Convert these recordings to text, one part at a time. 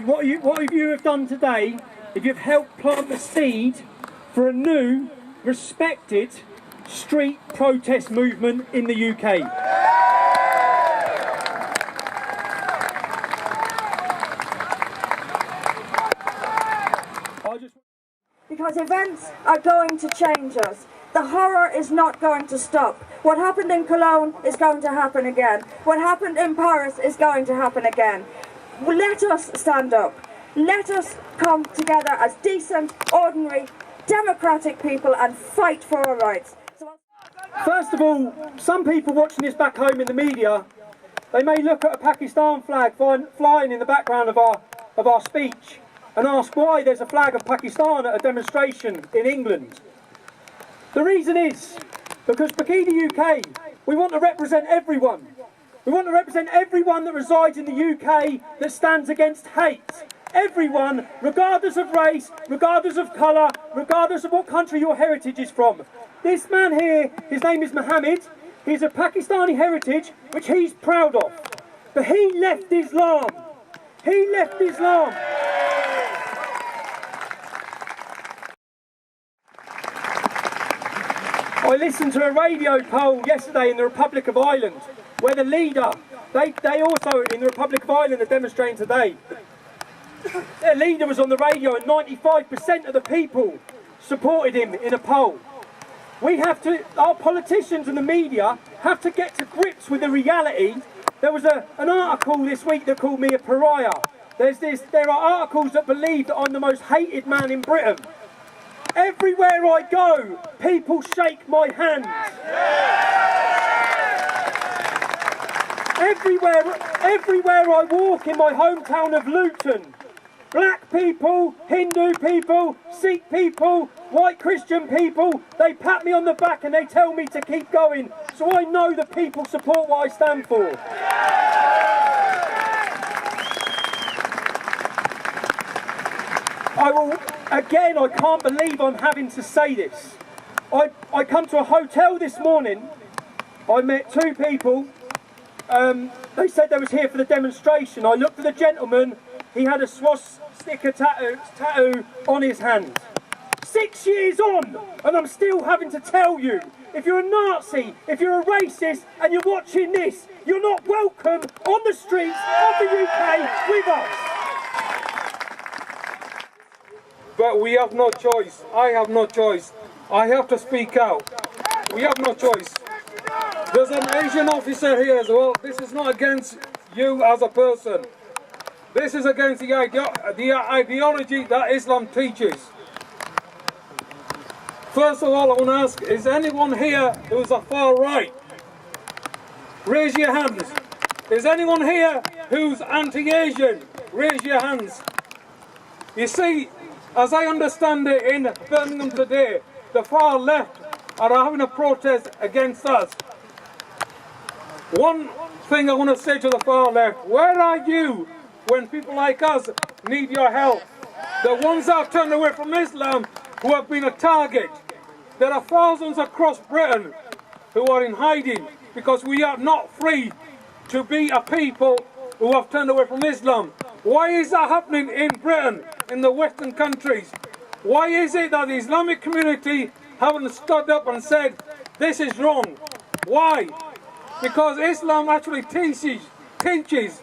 what you have done today, if you've helped plant the seed for a new, respected street protest movement in the UK. Because events are going to change us. The horror is not going to stop. What happened in Cologne is going to happen again. What happened in Paris is going to happen again. Let us stand up. Let us come together as decent, ordinary, democratic people and fight for our rights. First of all, some people watching this back home in the media, they may look at a Pakistan flag flying in the background of our speech and ask why there's a flag of Pakistan at a demonstration in England. The reason is because PEGIDA UK, we want to represent everyone. We want to represent everyone that resides in the UK that stands against hate. Everyone, regardless of race, regardless of colour, regardless of what country your heritage is from. This man here, his name is Mohammed. He's a Pakistani heritage, which he's proud of. But he left Islam. He left Islam. I listened to a radio poll yesterday in the Republic of Ireland, where the leader, they also in the Republic of Ireland are demonstrating today. Their leader was on the radio and 95% of the people supported him in a poll. We have to, our politicians and the media have to get to grips with the reality. There was an article this week that called me a pariah. There are articles that believe that I'm the most hated man in Britain. Everywhere I go, people shake my hand. Everywhere I walk in my hometown of Luton, black people, Hindu people, Sikh people, white Christian people, they pat me on the back and they tell me to keep going. So I know that people support what I stand for. Again, I can't believe I'm having to say this. I come to a hotel this morning, I met two people, they said they was here for the demonstration. I looked at the gentleman, he had a swastika tattoo on his hand. 6 years on, and I'm still having to tell you, if you're a Nazi, if you're a racist, and you're watching this, you're not welcome on the streets of the UK with us. But we have no choice. I have no choice. I have to speak out. We have no choice. There's an Asian officer here as well. This is not against you as a person. This is against the ideology that Islam teaches. First of all, I want to ask, is anyone here who's a far right? Raise your hands. Is anyone here who's anti-Asian? Raise your hands. You see, as I understand it in Birmingham today, the far left are having a protest against us. One thing I want to say to the far left, where are you when people like us need your help? The ones that have turned away from Islam who have been a target. There are thousands across Britain who are in hiding because we are not free to be a people who have turned away from Islam. Why is that happening in Britain, in the Western countries? Why is it that the Islamic community haven't stood up and said, this is wrong? Why? Because Islam actually teaches.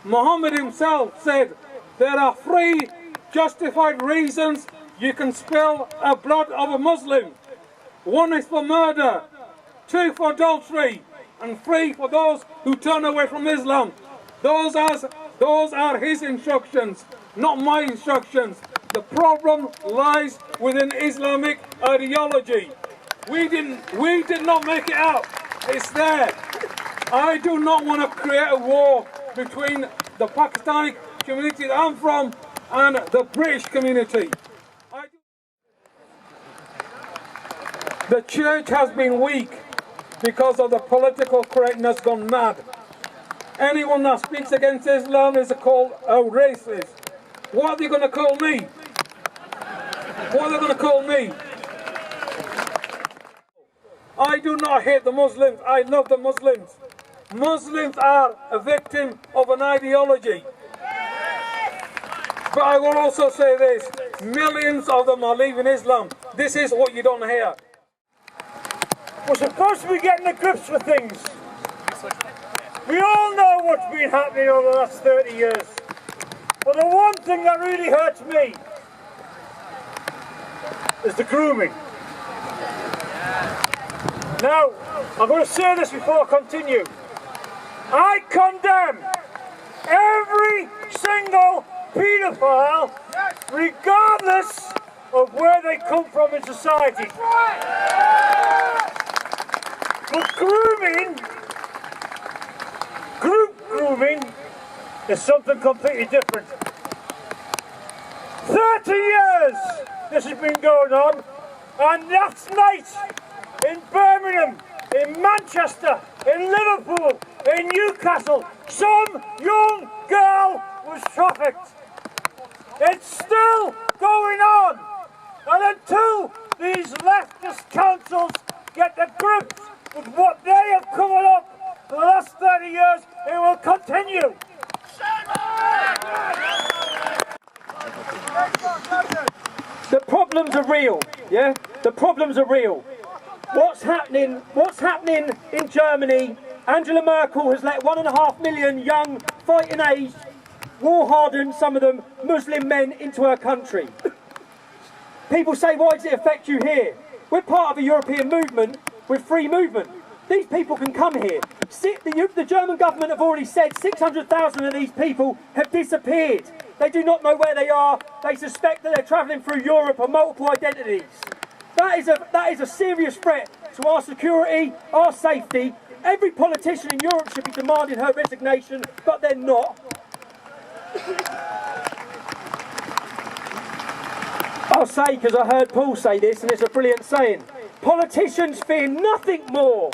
Muhammad himself said, there are 3 justified reasons you can spill the blood of a Muslim. 1 is for murder, 2 for adultery, and 3 for those who turn away from Islam. Those are his instructions, not my instructions. The problem lies within Islamic ideology. We did not make it up. It's there. I do not want to create a war between the Pakistani community that I'm from and the British community. The church has been weak because of the political correctness gone mad. Anyone that speaks against Islam is called a racist. What are they going to call me? What are they going to call me? I do not hate the Muslims. I love the Muslims. Muslims are a victim of an ideology. But I will also say this, millions of them are leaving Islam. This is what you don't hear. We're supposed to be getting to grips with things. We all know what's been happening over the last 30 years. But the one thing that really hurts me is the grooming. Now, I'm going to say this before I continue. I condemn every single paedophile, regardless of where they come from in society. But grooming, group grooming, is something completely different. 30 years this has been going on, and last night in Birmingham, in Manchester, in Liverpool, in Newcastle, some young girl was trafficked. It's still going on, and until these leftist councils get to grips with what they have covered up for the last 30 years, it will continue. The problems are real, yeah? The problems are real. What's happening in Germany? Angela Merkel has let 1.5 million young, fighting-aged, war-hardened, some of them, Muslim men into her country. People say, why does it affect you here? We're part of a European movement with free movement. These people can come here. The German government have already said 600,000 of these people have disappeared. They do not know where they are. They suspect that they're travelling through Europe on multiple identities. That is a serious threat to our security, our safety. Every politician in Europe should be demanding her resignation, but they're not. I'll say, because I heard Paul say this, and it's a brilliant saying, politicians fear nothing more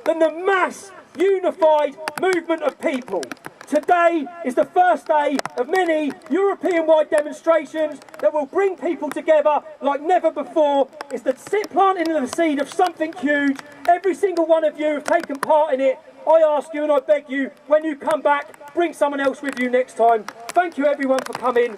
than the mass, unified movement of people. Today is the first day of many European-wide demonstrations that will bring people together like never before. It's the planting of the seed of something huge. Every single one of you have taken part in it. I ask you and I beg you, when you come back, bring someone else with you next time. Thank you everyone for coming.